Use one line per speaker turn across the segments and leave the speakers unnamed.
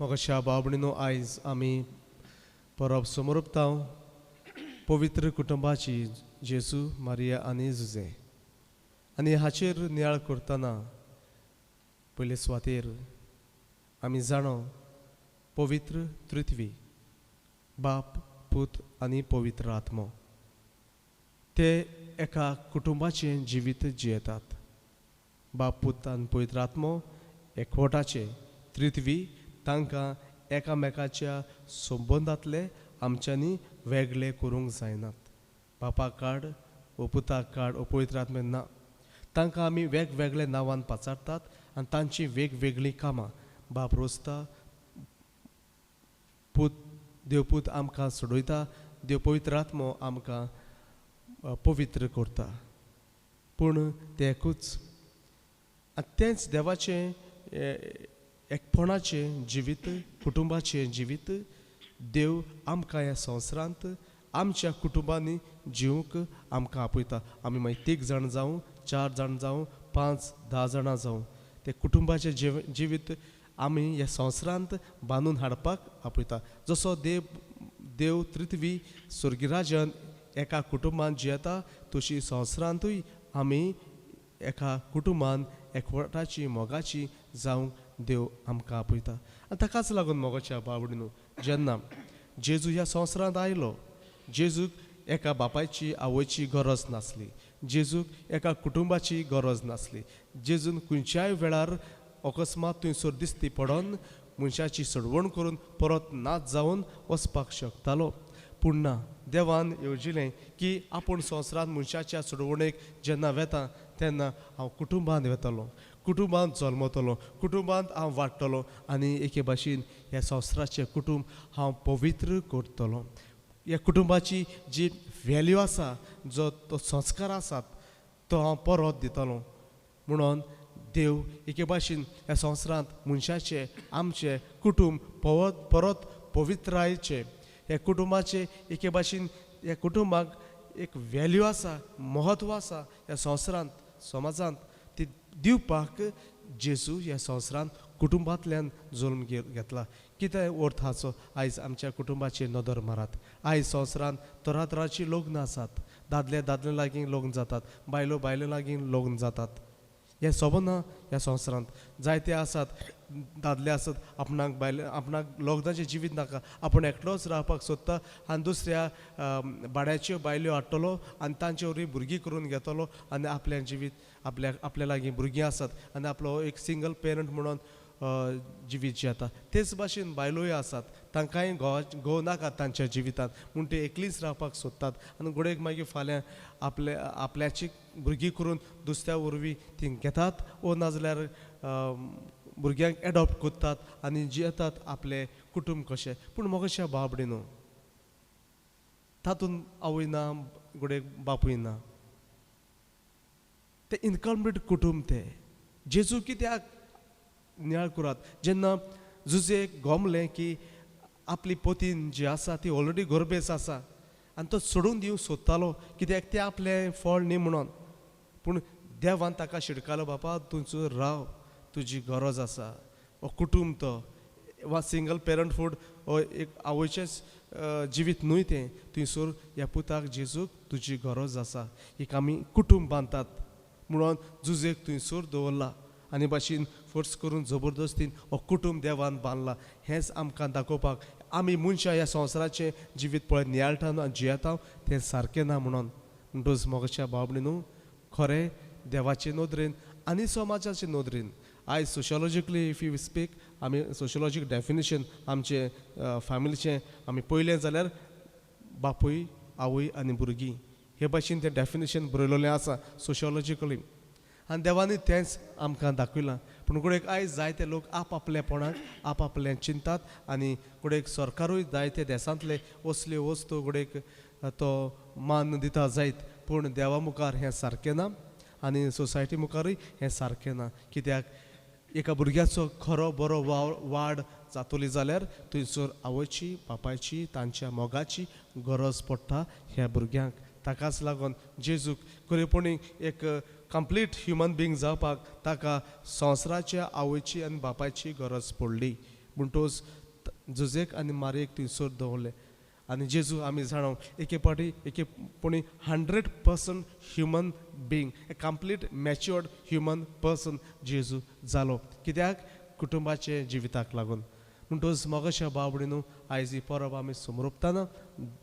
मोगाच्या बाबडीनो आयज आमी परब समोर उपताव पवित्र कुटुंबाची जेजू मारिया आनी जुजे आनी हाचेर नियाळ करतना पयले सुवातेर आमी जाणो पवित्र तृथ्वी बाप पूत आनी पवित्र आत्मो ते एका कुटुंबाचें जिवीत जियेतात। बाप पूत आनी पवित्र आत्मो एकवटाचे तृथ्वी तांकां एकामेकाच्या संबंदांतले आमच्यांनी वेगळे करूंक जायनात। बापाक काड वो पुताक काड वो पवित्र आत्मेक ना, तांकां आमी वेगवेगळे नांवान पाचारतात आनी तांची वेगवेगळीं कामां बाप रोजता, देवपूत आमकां सोडयता, देव पवित्र आत्मो आमकां पवित्र करता। पूण तें एकूच आनी तेंच देवाचें एकपणाचें जिवीत, कुटुंबाचें जिवीत देव आमकां ह्या संवसारांत आमच्या कुटुंबांनी जिवंक आमकां आपयता। आमी मागीर 3 जाण जावं, 4 जाण जावं, 5, 10 जाणां जावं, तें कुटुंबाचें जिवीत आमी ह्या संवसारांत बांदून हाडपाक आपयता। जसो देव तृथ्वी स्वर्गीराज्यान एका कुटुंबान जियेता, तशी संवसारांतूय आमी एका कुटुंबान एकवटाची मोगाची जावंक देव आमकां आपयता। आनी ताकाच लागून मोगाच्या बाबडीनो जेन्ना जेजू ह्या संवसारांत आयलो, जेजूक एका बापायची आवयची गरज नासली, जेजूक एका कुटुंबाची गरज नासली, जेजून खंयच्याय वेळार अकस्मात थंयसर दिसती पडोन मनशाची सडवण करून परत नाच जावन वचपाक शकतालो। पूण ना, देवान येवजिलें की आपूण संवसारांत मनशाच्या सडवणेक जेन्ना वेता तेन्ना हांव कुटुंबांत वेतलो, कुटुंबांत जल्मतलो, कुटुंबांत हांव वाडटलो आनी एके भाशेन ह्या संवसाराचें कुटुंब हांव पवित्र करतलो। ह्या कुटुंबाची जी वेल्यू आसा, जो तो संस्कार आसात तो हांव परत दितलो। म्हणून देव एके भाशेन ह्या संवसारांत मनशाचें आमचें कुटुंब परत पवित्रायेचें, ह्या कुटुंबाचें एके भाशेन ह्या कुटुंबाक एक वेल्यू आसा, महत्व आसा ह्या संवसारांत, समाजांत ती दिवपाक जेजू ह्या संवसारांत कुटुंबांतल्यान जल्म घेतला। कितें अर्थ हाचो आयज आमच्या कुटुंबाचेर नदर मारात। आयज संवसारांत तरातरांची लग्न आसात, दादले लागीं लग्न जातात, बायलो लागीं लग्न जातात। हें सबना ह्या संवसारांत जायते आसात, दादले आसात आपणाक लग्नाचें जिवीत नाका, आपूण एकलोच रावपाक सोदता आनी दुसऱ्या भाड्याच्यो बायल्यो हाडटलो आनी तांचे वरवीं भुरगीं करून घेतलो आनी आपलें जिवीत आपल्या लागीं भुरगीं आसात आनी आपलो एक सिंगल पेरंट म्हणून जिवीत जियेता। तेच भाशेन बायलोय आसात, तांकांय घोव नाका तांच्या जिवितांत, म्हूण ते एकलींच रावपाक सोदतात आनी घोडेक मागीर फाल्यां आपल्याची भुरगीं करून दुसऱ्या वरवीं ती घेतात वो नाजाल्यार भुरग्यांक एडॉप्ट करतात आनी जियेतात आपले कुटुंब कशें। पूण मोगाच्या बाबडीनो तातूंत आवय ना, घोडेक बापूय ना, तें इनकम्प्लीट कुटुंब तें। जेजू कित्याक नियाळ करात, जेन्ना जुजेक गोमलें की आपली पतीन जी आसा ती ऑलरेडी गर्भेस आसा आनी तो सोडून दिवंक सोदतालो, कित्याक तें आपलें फळ न्ही म्हणून, पूण देवान ताका शिडकालो, बापा थंयसर राव, तुजी गरज आसा, हो कुटुंब तो वा सिंगल पेरंटहूड हो एक आवयचेंच जिवीत न्हय तें, थंयसर ह्या पुताक जेजूक तुजी गरज आसा, एक आमी कुटुंब बांदतात म्हणून जुजेक थंयसर दवरला आनी भाशेन फोर्स करून जबरदस्तीन हो कुटुंब देवान बांदला। हेंच आमकां दाखोवपाक आमी मनशां ह्या संवसाराचें जिवीत पळय नियाळटान जियेता तें सारकें ना म्हणून। म्हणटच मोगाच्या बाबडीनो खरें देवाचे नदरेन आनी समाजाचे नदरेन आयज सोशियोलॉजिकली इफ यू स्पीक, आमी सोशियोलॉजीक डेफिनेशन आमचे फॅमिलीचें आमी पळयलें जाल्यार बापूय, आवय आनी भुरगीं हे भाशेन तें डेफिनेशन बरयलेलें आसा सोशियोलॉजिकली आनी देवानी तेंच आमकां दाखयलां। पूण घोडेक आयज जायते लोक आपलें चिंतात आनी घोडेक सरकारूय जायते देशांतले असल्यो वस्तू घोडेक तो मान दिता जायत, पूण देवा मुखार हें सारकें ना आनी सोसायटी मुखारूय हें सारकें ना। कित्याक एका भुरग्याचो खरो बरो वाड जातली जाल्यार थंयसर आवयची, बापायची, तांच्या मोगाची गरज पडटा ह्या भुरग्यांक। ताकाच लागून जेजूक खरेपणी एक कंप्लीट ह्युमन बींग जावपाक ताका संवसाराच्या आवयची आनी बापायची गरज पडली। म्हणटोच जुजेक आनी मारयेक थंयसर दवरले आनी जेजू आमी जाणो एके पाटी एके पुणी 100% human being a complete matured human person जेजू जालो कित्याक कुटुंबाचे जिविताक लागून म्हणटोच मोगाच्या बावडीनू आयज ही परब आमी समरुपताना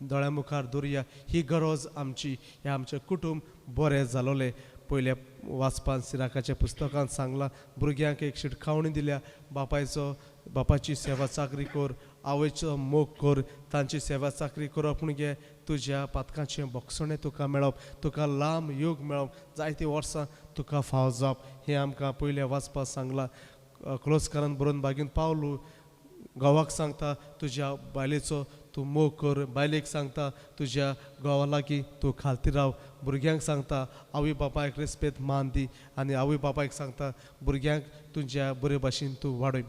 दोळ्या मुखार दवरया ही गरज आमची हे आमचें कुटुंब बरें जालोलें पयल्या वाचपान सिराकाच्या पुस्तकांत सांगलां भुरग्यांक एक शिटकावणी दिल्या बापाची सेवा चाकरी कर आवयचो मोग कर तांची सेवा चाकरी करप म्हणजे तुज्या पातकांचें बोगसणें तुका मेळप तुका लांब योग मेळप जायतीं वर्सां तुका फाव जावप हें आमकां पयल्या वाचपाक सांगलां क्लोजकारान बरोवन बागेन पावलो घोवाक सांगता तुज्या बायलेचो तूं मोग कर बायलेक सांगता तुज्या घोवा लागीं तूं खालती राव भुरग्यांक सांगता आवय बापायक रेस्पेद मान दी आनी आवय बापायक सांगता भुरग्यांक तुज्या बरे भाशेन तूं वाडय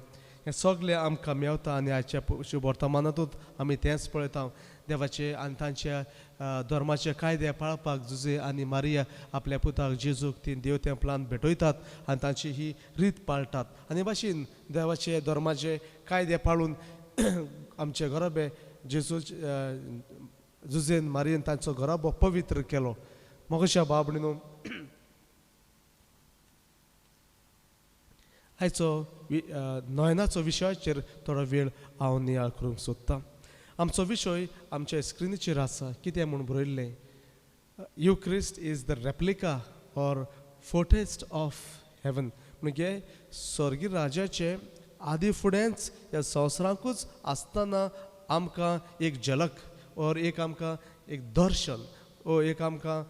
हें सगलें आमकां मेवता आनी आजच्या शुभ वर्तमानांतूच आमी तेंच पळयता देवाचे आनी तांच्या धर्माचे कायदे पाळपाक जुजे आनी मारिया आपल्या पुताक जेजूक ती देव तेंपलांत भेटयतात आनी तांची ही रीत पाळटात आनी भाशेन देवाचे धर्माचे कायदे पाळून आमचे घराबे जेजू जुजेन मारयेन तांचो घराबो पवित्र केलो मोगाच्या बाबडीन आयचो नोयनाचो विशयाचेर थोडो वेळ हांव नियाळ करूंक सोदतां आमचो विशय आमच्या स्क्रिनीचेर आसा कितें म्हूण बरयल्लें युक्रिस्ट इज द रेप्लिका ऑर फोटेस्ट ऑफ हेवन म्हणजे स्वर्गीय राजाचे आदी फुडेंच ह्या संवसारांकूच आसतना आमकां एक झलक और एक आमकां एक दर्शन ओ एक आमकां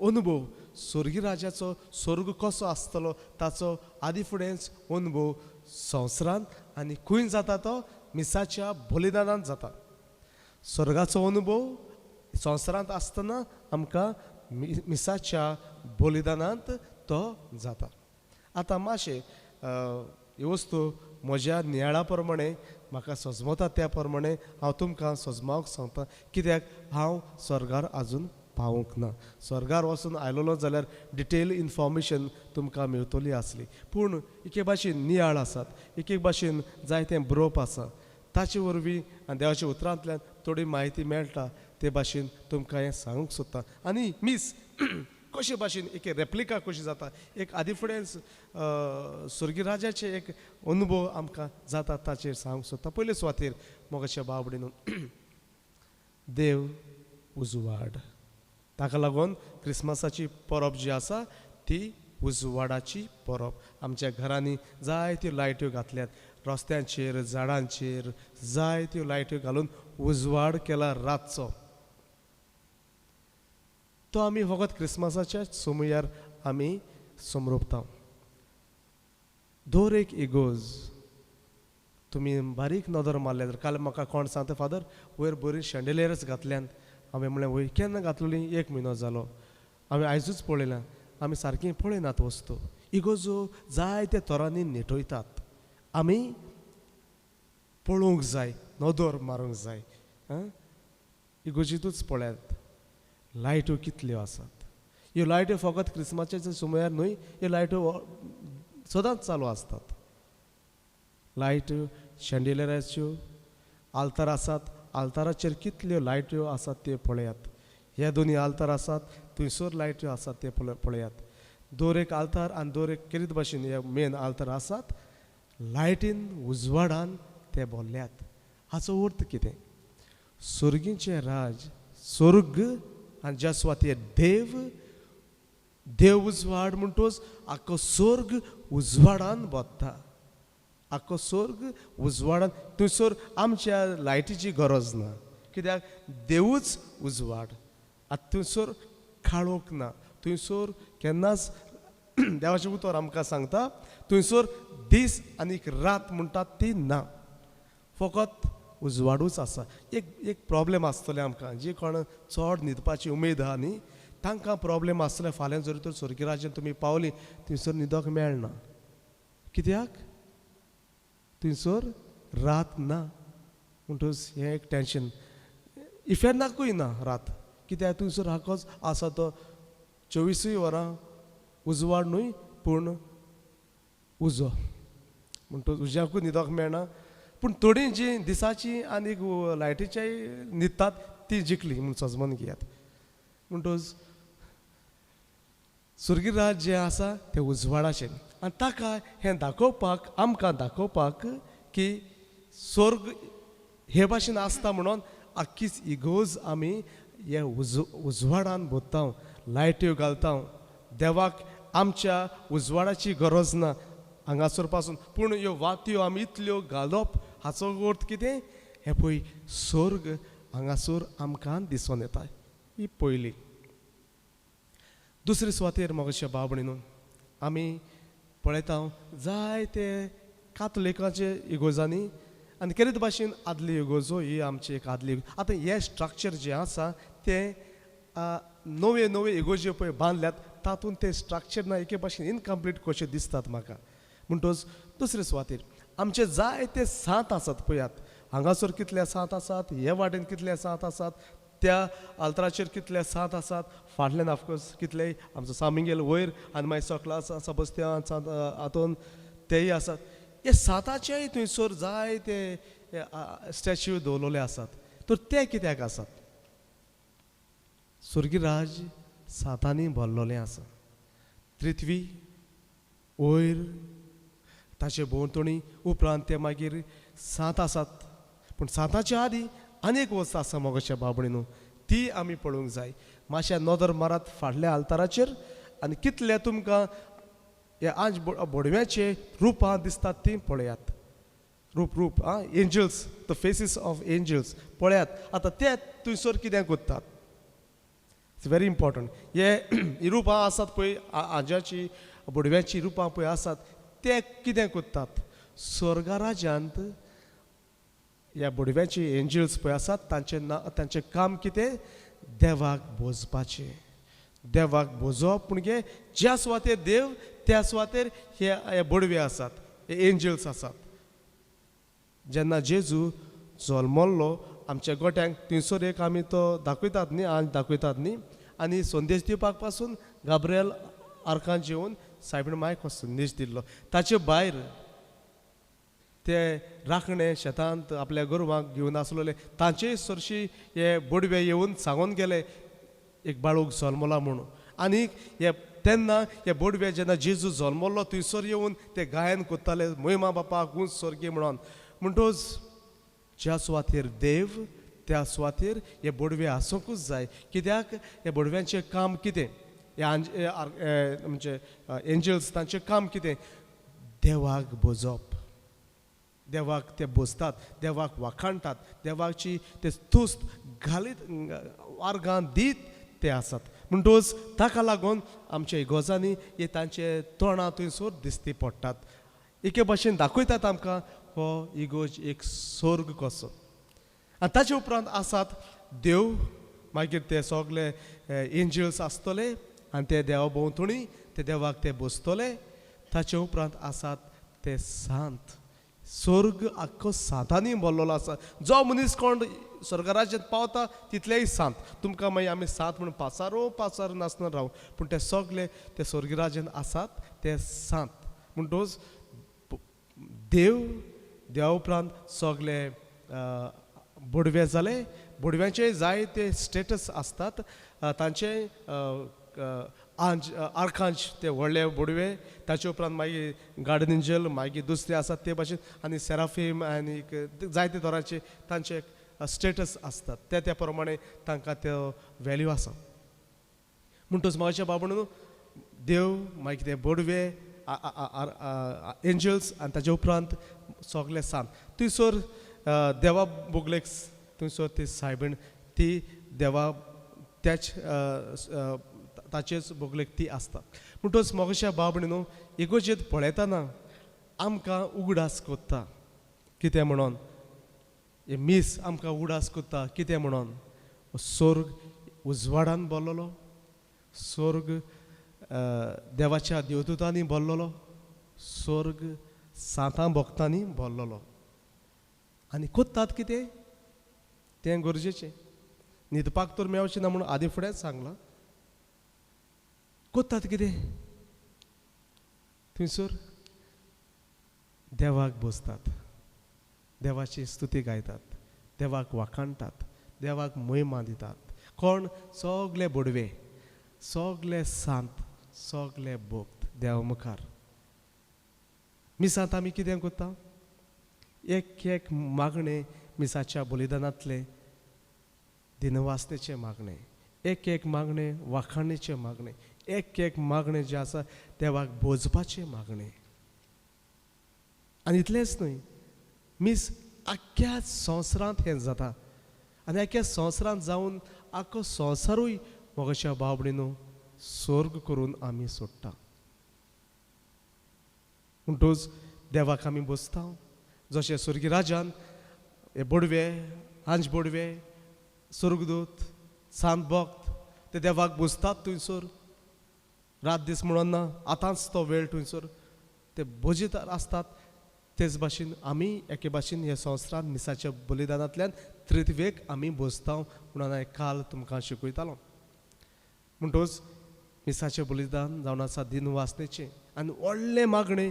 अनुभव स्वर्गीय राजाचो स्वर्ग कसो आसतलो ताचो आदी फुडेंच अनुभव संवसारांत आनी खंय जाता तो मिसाच्या बलिदानांत जाता स्वर्गाचो अनुभव संवसारांत आसतना आमकां मिसाच्या बलिदानांत तो जाता आतां मातशें ही वस्तू म्हज्या नियाळा प्रमाणे म्हाका सजमता त्या प्रमाणे हांव तुमकां सजमावंक सांगता कित्याक हांव स्वर्गार आजून पावूंक ना स्वर्गार वचून आयलोलो जाल्यार डिटेल इन्फॉर्मेशन तुमकां मेळटली आसली पूण एके भाशेन नियाळ आसात एक भाशेन जायतें बरोवप आसा ताचे वरवीं आनी देवाच्या उतरांतल्यान थोडी म्हायती मेळटा ते भाशेन तुमकां हें सांगूंक सोदता आनी मीस कशे भाशेन एक रेप्लिका कशी जाता एक आदी फुडेंच स्वर्गीय राजाचे एक अनुभव आमकां जाता ताचेर सांगूंक सोदता पयले सुवातेर मोगाच्या बावडीन देव उजवाड ताका लागून क्रिस्मसाची परब जी आसा ती उजवाडाची परब आमच्या घरांनी जायत्यो लायट्यो घातल्यात रस्त्यांचेर झाडांचेर जायत्यो लायट्यो घालून उजवाड केला रातचो तो आमी फकत क्रिस्मसाच्या समयार आमी समरुपता दर एक इगोज तुमी बारीक नदर मारले जाल्यार काल म्हाका कोण सांगता फादर वयर बरी शेंडेलेरच घातल्यान हांवें म्हणलें वयर केन्ना घातलेली 1 म्हयनो जालो हांवें आयजूच पळयलां आमी सारकीं पळयनात वस्तू इगोजो जायत्या तरांनी नेटयतात आमी पळोवंक जाय नदर मारूंक जाय इगोजीतूच पळयात लायट्यो कितल्यो आसात ह्यो लायट्यो फकत क्रिस्मसाच्या सुमयार न्हय ह्यो लायट्यो सदांच चालू आसतात लायट्यो शेंडेलेराच्यो आल्तार आसात आल्ताराचेर कितल्यो लायट्यो आसात त्यो पळयात हे दोनी आल्तार आसात थंयसर लायट्यो आसात ते पळयात दर एक आल्तार आनी दर एक केरीत भाशेन हे मेन आल्तार आसात लायटीन उजवाडान ते भरल्यात हाचो अर्थ कितें स्वर्गीचे राज स्वर्ग आनी ज्या सुवातेर देव उजवाड म्हणटोच आख्खो स्वर्ग उजवाडान भोत्ता आख्खो स्वर्ग उजवाडान थंयसर आमच्या लायटीची गरज ना कित्याक देवूच उजवाड आतां थंयसर काळोख ना थंयसर केन्नाच देवाचें उतर आमकां सांगता थंयसर दीस आनी रात म्हणटात ती ना फकत उजवाडूच आसा एक प्रॉब्लेम आसतलें आमकां जी कोण चड न्हिदपाची उमेद आहा न्ही तांकां प्रॉब्लेम आसतलें फाल्यां जर तर स्वर्गीय राज्यांत तुमी पावलीं थंयसर न्हिदोंक मेळना कित्याक थंयसर रात ना म्हणटच हें एक टेंशन इफेक्टाकूय ना रात कित्याक थंयसर आखोच आसा तो 24 वरां उजवाड न्हय पूण उजो म्हणटच उज्याकूय न्हिदोंक मेळना पूण थोडी जी दिसाची आनी लायटीच्याय न्हिदतात ती जिखली म्हूण समजून घेयात. म्हणटच सुर्गीय राज जें आसा तें उजवाडाचें आनी ताका हें दाखोवपाक आमकां दाखोवपाक की स्वर्ग हे भाशेन आसता म्हणून आख्खीच इगोज आमी हे उजवाडान भोत्ता लायट्यो घालता. देवाक आमच्या उजवाडाची गरज ना हांगासर पासून, पूण ह्यो वातयो आमी इतल्यो घालप हाचो अर्थ कितें? हे पळय स्वर्ग हांगासर आमकां दिसून येता. ही पयली. दुसरे सुवातेर मोगाच्या भाव भयणीनो आमी पळयता जायते कातोलिकाचे इगोजांनी आनी केरीत भाशेन आदली इगोजो ही आमची एक आदली. आतां हे स्ट्रक्चर जें आसा तें नवे नवे इगोज्यो पळय बांदल्यात तातूंत तें स्ट्रक्चर ना एके भाशेन इनकम्प्लीट कशें दिसतात म्हाका. म्हणटच दुसरे सुवातेर आमचे जायते सांत आसात पळयात. हांगासर कितले सांत आसात, हे वाटेन कितले सांत आसात, त्या आल्तराचेर कितले सांत आसात, फाटल्यान ऑफकोर्स कितले आमचो सामिंगेल वयर आनी मागीर सकला सबस्त्या हातून तेय आसात. हे सांताचेय थंयसर जायते स्टॅच्यू दवरलेले आसात. तर ते कित्याक आसात? सुर्गीय राज सांतांनी भरलोलें आसा. पृथ्वी वयर ताचे भोंवतणी उपरांत ते मागीर सांत आसात. पूण सांताच्या आदी आनीक वस्त आसा मोगाच्या भाव भयणीनो, ती आमी पळोवंक जाय. मातशें नदर मारात फाटल्या आल्ताराचेर आनी कितले तुमकां हे आज बोडव्याचे रुपां दिसतात ती पळयात. रूप angels, the faces of angels पळयात. आतां ते थंयसर कितें कोत्तात? It's very important. ही रुपां आसात पळय आज्याची बोडव्याची रुपां पळय आसात ते कितें कोत्तात? स्वर्गा राज्यांत ह्या बोडव्याची एंजल्स पळय आसात तांचें काम कितें? देवाक भोजपाचें. देवाक भोजोवप म्हणजे ज्या सुवातेर देव त्या सुवातेर हे बोडवे आसात, हे एंजल्स आसात. जेन्ना जेजू जल्मल्लो आमच्या गोट्यांक थंयसर एक आमी तो दाखयतात न्ही, आज दाखयतात न्ही, आनी संदेश दिवपाक पासून गाब्रिएल आर्कांज येवन सायबीण मायक संदेश दिल्लो. ताचे भायर ते राखणे शेतांत आपल्या गोरवांक घेवन आसलोले तांचेय सरशी हे बोडवे येवन सांगून गेले एक बाळूक जल्मला म्हणून. आनीक हे तेन्ना हे बोडवे जेन्ना जेजू जल्मल्लो थंयसर येवन ते गायन कोत्ताले महिमा बापाक गूंज स्वर्गी म्हणून. म्हणटच ज्या सुवातेर देव त्या सुवातेर हे बोडवे आसूंकूच जाय. कित्याक हे बोडव्यांचें काम कितें? म्हणजे एंजल्स तांचें काम कितें? देवाक भोजोवप. देवाक ते बोजतात, देवाक वाखाणटात, देवाची ते स्तुस्त घालीत वार्गां दीत ते आसात. म्हणटच ताका लागून आमच्या इगोजांनी हे तांचे तोंडां थंयसर दिसती पडटात. एके भाशेन दाखयतात आमकां हो इगोज एक स्वर्ग कसो. आनी ताचे उपरांत आसात देव, मागीर ते सगळे एंजल्स आसतले आनी ते देवा भोंवतणी ते देवाक ते बोजतले. ताचे उपरांत आसात ते सांत. स्वर्ग आख्खो सांतांनी भरलेलो आसा. जो मनीस कोण स्वर्गराज्यांत पावता तितलेय सांत. तुमकां मागीर आमी सांत म्हणून पासार नासतना राव, पूण ते सगळे ते स्वर्गीय राज्यांत आसात ते सांत. म्हणटच देवा उपरांत सगळे बोडवे जाले. बोडव्यांचे जायते स्टेटस आसतात. तांचे आर्कांज ते व्हडले बोडवे, ताचे उपरांत मागीर गार्डन एंजल, मागीर दुसरे आसात ते भाशेन आनी सेराफीम आनी जायते तरांचे तांचे स्टेटस आसतात. त्या प्रमाणे तांकां त्यो वॅल्यू आसा. म्हणटच म्हाज्या बाबून देव, मागीर ते बोडवे, एंजल्स आनी ताचे उपरांत सगळे सांत. थंयसर देवा बोगलेक थंयसर ती सायबीण ती देवा त्याच ताचेच बोगलेक ती आसता. म्हणटच मोगाच्या भाव भयणीनो इगोजेत पळयतना आमकां उगडास कोत्ता. कितें म्हणून? हे मीस आमकां उगडास कोत्ता. कितें म्हणून? स्वर्ग उजवाडान भरलेलो, स्वर्ग देवाच्या देवदूतांनी भरलेलो, स्वर्ग सांतां भक्तांनी भरलेलो. आनी कोत्तात कितें? तें गरजेचें. न्हिदपाक तर मेळचें ना म्हणून आदी फुडेंच सांगलां. कोत्तात कितें? थंयसर देवाक बोजतात. देवाची स्तुती गायतात, देवाक वाखाणटात, देवाक महिमा दितात. कोण? सगळे बुडवे, सगळे सांत, सगळे भक्त देवा मुखार. मिसांत आमी कितें करता? एक एक मागणे मिसाच्या बलिदानांतले दिनवासनेचे मागणे, एक एक मागणे वाखाणेचे मागणे, एक एक मागणे जे आसा देवाक भोजपाचे मागणे. आनी इतलेंच न्हय, मीस आख्ख्या संवसारांत हें जाता. आनी आख्ख्या संवसारांत जावन आख्खो संवसारूय मोगाच्या भाव भयणीनो स्वर्ग करून आमी सोडटा. म्हणटूच देवाक आमी बसता. जशें स्वर्गी राजान हे बोडवे, हांज बोडवे, स्वर्गदूत, सांत भक्त ते देवाक बसतात थंयसर. रात दीस म्हणून ना, आतांच तो वेळ थंयसर ते भोजीत आसतात. तेच भाशेन आमी एके भाशेन ह्या संवसारांत मिसाच्या बलिदानांतल्यान त्रित्वेक आमी बसता म्हणून हांवें काल तुमकां शिकयतालो. म्हणटूच मिसाचें बलिदान जावन आसा दिन वासनेचें आनी व्हडले मागणे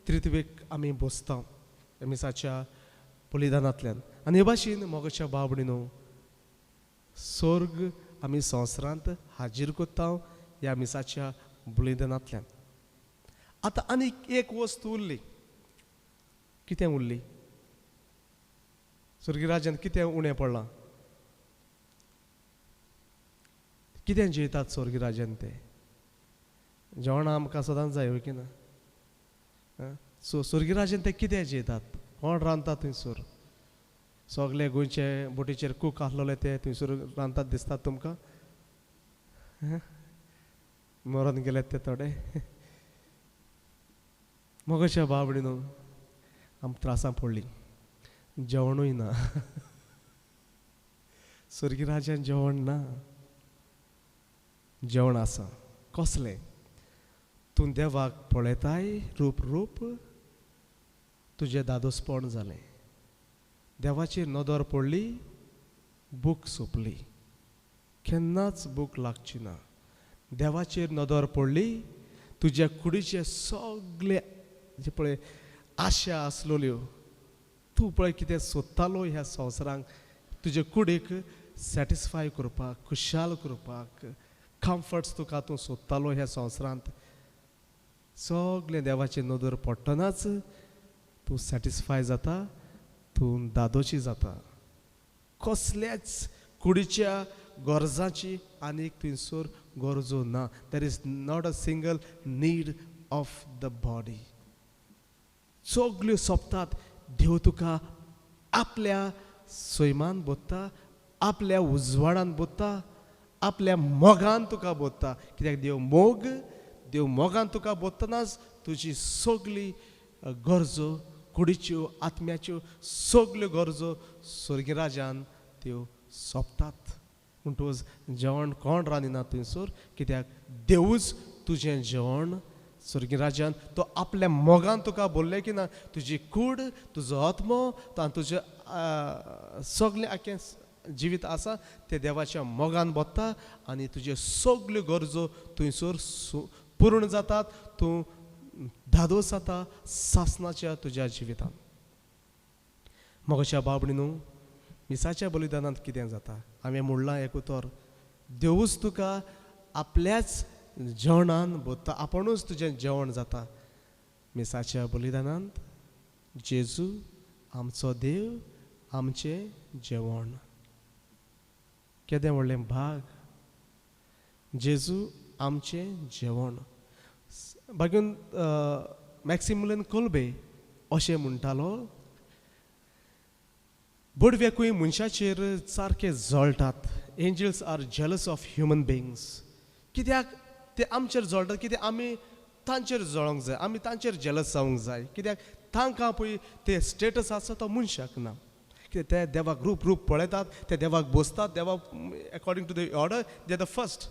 त्रित्वेक आमी बसता मिसाच्या बलिदानांतल्यान. आनी हे भाशेन मोगाच्या भाव भयणीनो स्वर्ग आमी संवसारांत हाजीर करता ह्या मिसाच्या बलिदानांतल्यान. आतां आनीक एक वस्त उरली. कितें उरली? स्वर्गी राजान कितें उणें पडलां? कितें जेयतात स्वर्गी राजान ते? जेवणां आमकां सदांच जाय की ना? सो स्वर्गी राजान ते कितें जेयतात? कोण रांदता थंयसर? सगळे गोंयचे बोटीचेर कूक आसलेले ते थंयसर रांदतात दिसतात तुमकां? मरून गेले ते थोडे. मोगाच्या भाव भयणीनो आम त्रासां पडलीं, जेवणूय ना. स्वर्गी राजान जेवण ना. जेवण आसा कसलें? तूं देवाक पळयताय रूप रूप, तुजें दादोसपण जालें. देवाचेर नदर पडली, भूक सोंपली, केन्नाच भूक लागची ना. देवाचेर नदर पडली, तुज्या कुडीचे सगळे जे पळय आशा आसलेल्यो, तूं पळय कितें सोदतालो ह्या संवसारांक, तुजे कुडीक सॅटिस्फाय करपाक, खुशाल करपाक, कम्फर्ट्स तुका तूं सोदतालो ह्या संवसारांत, सगळें देवाचेर नदर पडटनाच तूं सॅटिस्फाय जाता, तूं दादोची जाता. कसल्याच कुडीच्या गरजाची आनीक थंयसर गरजो ना. There is not a single need of the body. सगल्यो सोंपतात. देव तुका आपल्या सैमान बोत्ता, आपल्या उजवाडान बोत्ता, आपल्या मोगान तुका बोत्ता. कित्याक देव मोगान तुका बोत्तनाच तुजी सगळी गरजो, कुडीच्यो आत्म्याच्यो सगल्यो गरजो स्वर्गी राजान त्यो सोंपतात. म्हणटूच जेवण कोण रांदिना थंयसर, कित्याक देवूच तुजें जेवण. स्वर्गी राजान तो आपल्या मोगान तुका बोल्लें की ना, तुजी कूड, तुजो आत्मो आनी तुजें सगळें आख्खें जिवीत आसा तें देवाच्या मोगान बोत्ता आनी तुज्यो सगल्यो गरजो थंयसर पूर्ण जातात. तूं धादोस जाता सासणाच्या तुज्या जिवितान. मोगाच्या भाव भयणीनो, मिसाच्या बलिदानांत कितें जाता? हांवें म्हणलां एक उतर, देवूच तुका आपल्याच जेवणान बोत्ता, आपुणूच तुजें जेवण जाता. मिसाच्या बलिदानांत जेजू आमचो देव, आमचें जेवण. केदें व्हडलें भाग. जेजू आमचें जेवण. बागून मॅक्सिमिलियन कोल्बे अशें म्हणटालो, बोडव्याकूय मनशाचेर सारके जळटात. Angels are jealous of human beings. कित्याक ते आमचेर जळटात? कित्याक आमी तांचेर जळोंक जाय, आमी तांचेर जेलस जावंक जाय. कित्याक तांकां पळय ते स्टेटस आसा तो मनशाक ना. कित्याक ते देवाक रूप रूप पळयतात, ते देवाक बसतात, देवाक according to the order they the first.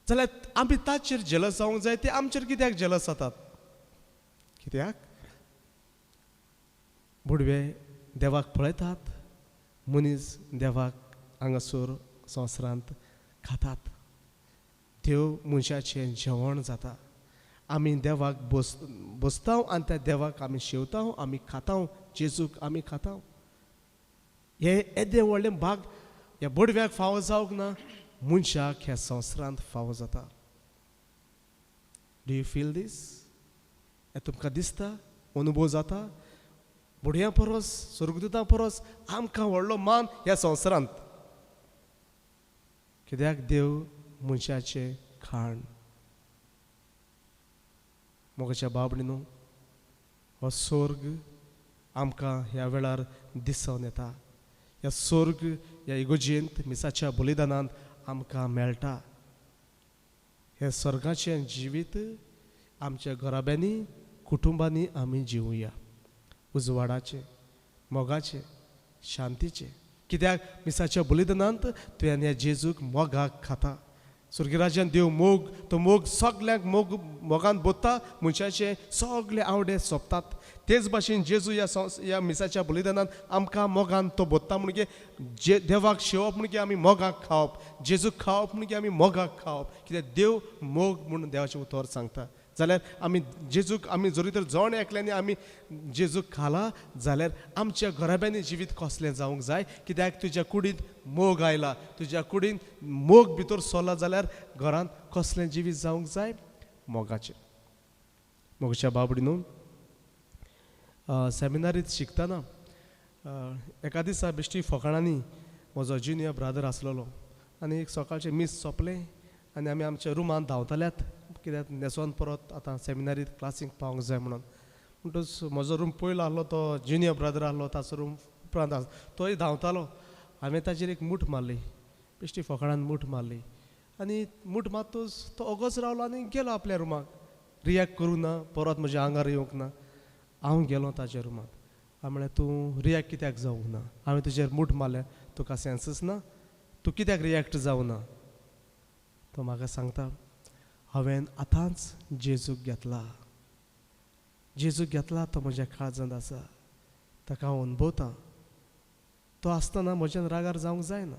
जाल्यार आमी तांचेर जेलस जावंक जाय. ते आमचेर कित्याक जेलस जातात? कित्याक बुडवे देवाक पळयतात, मनीस देवाक हांगासर संवसारांत खातात. देव मनशाचें जेवण जाता आमी देवाक बसता आनी त्या देवाक आमी शेवता आमी खाता जेजूक आमी खाता हे येदें व्हडलें भाग ह्या बडव्याक फावो जावंक ना मनशाक ह्या संवसारांत फावो जाता. डू यू फील दीस? हें तुमकां दिसता, अनुभव जाता? बुडयां परस स्वर्गदुतां परस आमकां व्हडलो मान ह्या संवसारांत. कित्याक देव मनशाचें खाण. मोगाच्या बाबडीनो, हो स्वर्ग आमकां ह्या वेळार दिसून येता. ह्या स्वर्ग ह्या इगोजेंत मिसाच्या बलिदानांत आमकां मेळटा. हे स्वर्गाचें जिवीत आमच्या घराब्यांनी कुटुंबांनी आमी जिवुया. उजवाडाचे, मोगाचे, शांतीचे. कित्याक मिसाच्या बलिदानांत तुवें ह्या जेजूक मोगाक खाता. स्वर्गराज्यान देव मोग, तो मोग सगल्यांक मोगान बोत्ता. मनशाचे सगळे आवडे सोंपतात. तेच भाशेन जेजू ह्या मिसाच्या बलिदानांत आमकां मोगान तो बोत्ता. म्हणजे देवाक शेवप म्हणजे आमी मोगाक खावप, जेजूक खावप म्हणजे आमी मोगाक खावप. कित्याक देव मोग म्हणून देवाचें उतर सांगता. जाल्यार आमी जेजूक आमी जरी तर जोण एकल्यांनी आमी जेजूक खाला जाल्यार आमच्या घराब्यांनी जिवीत कसलें जावंक जाय. कित्याक तुज्या कुडींत मोग आयला, तुज्या कुडींत मोग भितर सरला जाल्यार घरांत कसलें जिवीत जावंक जाय? मोगाचें. मोगाच्या बाबडीनो, सेमिनारींत शिकतना एका दिसा बेश्टी फकाणांनी म्हजो ज्युनियर ब्रादर आसलेलो आनी एक सकाळचें मीस सोंपलें आनी आमी आमच्या रुमान धांवताल्यात. कित्याक न्हेसोन परत आतां सेमिनारींत क्लासीक पावंक जाय म्हणून. म्हणटच म्हजो रूम पयलो आहलो तो ज्युनियर ब्रादर आहलो, ताचो रूम उपरांत तोय धांवतालो. हांवें ताचेर एक मूठ मारली, बेश्टी फकाणान मूठ मारली आनी मूठ मारतूच तो ओगोच रावलो आनी गेलो आपल्या रुमाक. रियॅक्ट करूं ना, परत म्हज्या आंगार येवंक ना. हांव गेलो ताच्या रुमांत. हांवें म्हळें तूं रियॅक्ट कित्याक जावंक ना? हांवें तुजेर मूठ मारलें, तुका सेन्सस ना? तूं कित्याक रियॅक्ट जावं ना? तो म्हाका सांगता, हांवें आतांच जेजूक घेतला. जेजूक घेतला, तो म्हज्या काळजांत आसा, ताका हांव अणभवतां. तो आसतना म्हज्यान रागार जावंक जायना.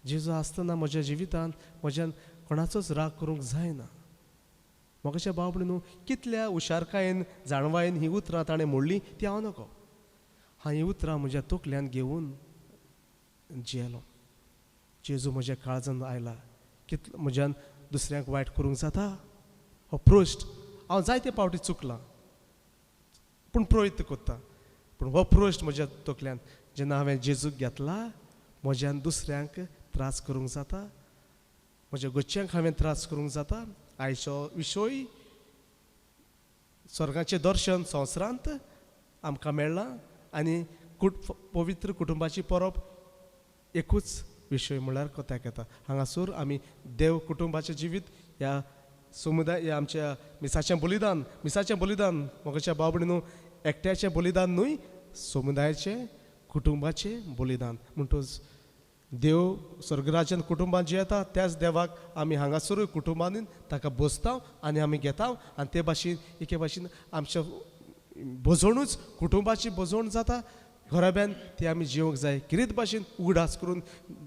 जेजू आसतना म्हज्या जिवितांत म्हज्यान कोणाचोच राग करूंक जायना. मोगाच्या बाबडीनो, कितल्या हुशारकायेन जाणवायेन ही उतरां ताणें मोडली ती हांव नको. हांव ही उतरां म्हज्या तकल्यान घेवन जियेलो. जेजू म्हज्या काळजांत आयला. कितलो म्हज्यान दुसऱ्यांक वायट करूंक जाता? हो प्रोश्ट हांव जायते पावटी चुकलां, पूण प्रयत्न करता. पूण हो प्रोश्ट म्हज्या तकल्यान जेन्ना हांवें जेजूक घेतला, म्हज्यान दुसऱ्यांक त्रास करूंक जाता, म्हज्या गोच्च्यांक हांवें त्रास करूंक जाता. आयचो विशय स्वर्गाचें दर्शन संवसारांत आमकां मेळ्ळां आनी पवित्र कुटुंबाची परब एकूच विशय म्हळ्यार कोत्याक येता. हांगासर आमी देव कुटुंबाचें जिवीत ह्या समुदाय ह्या आमच्या मिसाचें बलिदान मोगाच्या बाबडीनो एकट्याचें बलिदान न्हय, समुदायाचें कुटुंबाचें बलिदान. म्हणटच देव स्वर्गराज्यान कुटुंबान जियेता, त्याच देवाक आमी हांगासरूय कुटुंबांनी ताका बसता आनी आमी घेता. आनी ते भाशेन एके भाशेन आमच्या बजवणूच कुटुंबाची बजवण जाता. घराब्यान ती आमी जिवंक जाय. कितें भाशेन उगडास करून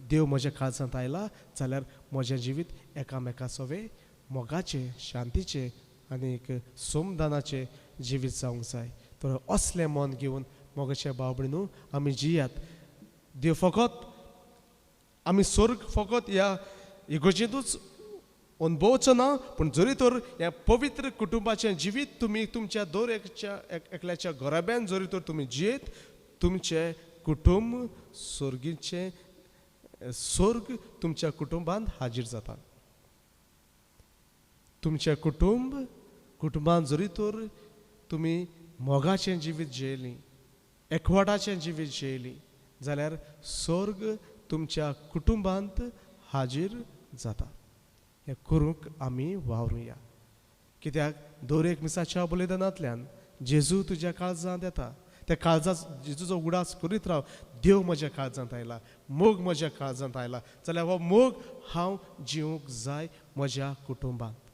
देव म्हज्या काळजांत आयला जाल्यार म्हजें जिवीत एकामेका सोवे मोगाचें, शांतीचें आनी एक सोमदानाचें जिवीत जावंक जाय. तर असलें मन घेवन मोगाच्या बाबडीनो आमी जियात. देव फकत आमी स्वर्ग फकत ह्या इगोजेंतूच अणभवचो ना, पूण जरी तर ह्या पवित्र कुटुंबाचें जिवीत तुमी तुमच्या दर एकल्याच्या घराब्यान जरी तर तुमी जियेत, तुमचें कुटुंब स्वर्गीचें स्वर्ग तुमच्या कुटुंबांत हाजीर जाता. तुमचें कुटुंबान जरी तर तुमी मोगाचें जिवीत जियेलीं, एकवटाचें जिवीत जियेलीं जाल्यार स्वर्ग तुमच्या कुटुंबांत हाजीर जाता. हें करूंक आमी वावरुया. कित्याक दर एक मिसाच्या बलिदानांतल्यान जेजू तुज्या काळजांत येता. त्या काळजांत जेजूचो उगडास करीत राव. देव म्हज्या काळजांत आयला, मोग म्हज्या काळजांत आयला जाल्यार हो मोग हांव जिवंक जाय म्हज्या कुटुंबांत.